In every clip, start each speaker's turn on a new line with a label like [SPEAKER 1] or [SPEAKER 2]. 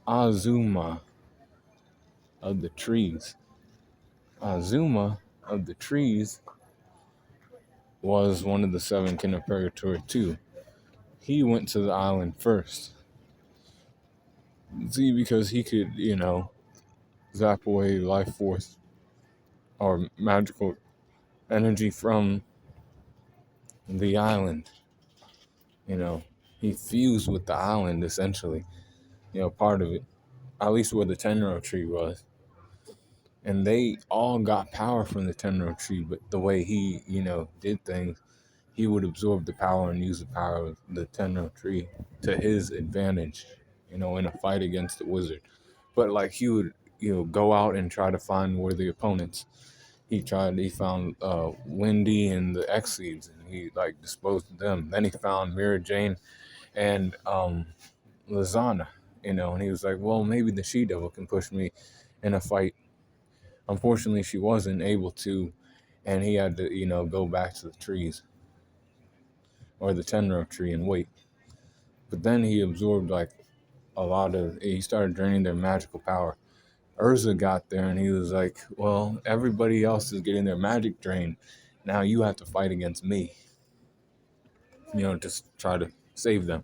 [SPEAKER 1] Azuma of the trees. Azuma of the trees was one of the seven kin of purgatory too. He went to the island first. See, because he could, zap away life force or magical energy from the island. You know, he fused with the island essentially. Part of it, at least where the Tenro tree was. And they all got power from the Tenro tree, but the way he, did things, he would absorb the power and use the power of the Tenro tree to his advantage, in a fight against the wizard. But like he would, go out and try to find worthy opponents. He found Wendy and the X-Seeds, and he like disposed of them. Then he found Mira Jane and Lazana, and he was like, well, maybe the She-Devil can push me in a fight. Unfortunately, she wasn't able to, and he had to, go back to the trees or the Tenro tree and wait. But then he absorbed like he started draining their magical power. Urza got there and he was like, well, everybody else is getting their magic drained. Now you have to fight against me, just try to save them.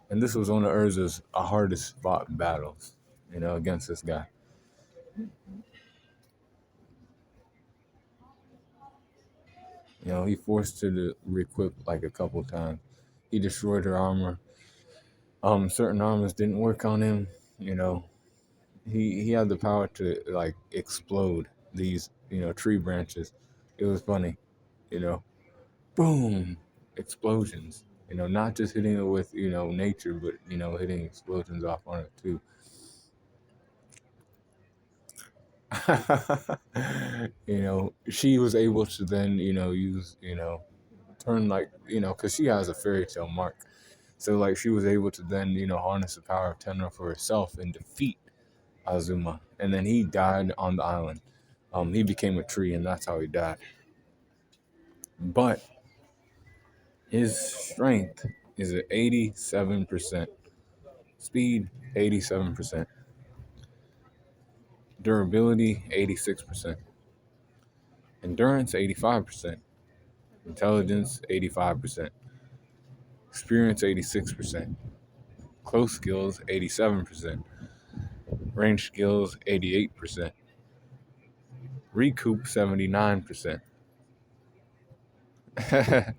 [SPEAKER 1] And this was one of Urza's hardest fought battles, against this guy. He forced her to re-equip like a couple times. He destroyed her armor. Certain armors didn't work on him. He had the power to like explode these, tree branches. It was funny, you know, boom, explosions. Not just hitting it with, nature, but hitting explosions off on it too. She was able to then, use, turn like, because she has a fairy tale mark. So like she was able to then, harness the power of Tenra for herself and defeat Azuma. And then he died on the island. He became a tree, and that's how he died. But his strength is at 87%. Speed, 87%. Durability, 86%. Endurance, 85%. Intelligence, 85%. Experience, 86%. Close skills, 87%. Range skills, 88%. Recoup, 79%.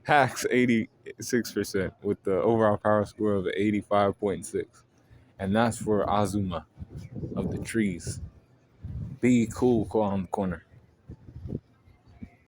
[SPEAKER 1] Hacks, 86%, with the overall power score of 85.6. And that's for Azuma of the trees. Be cool on the corner.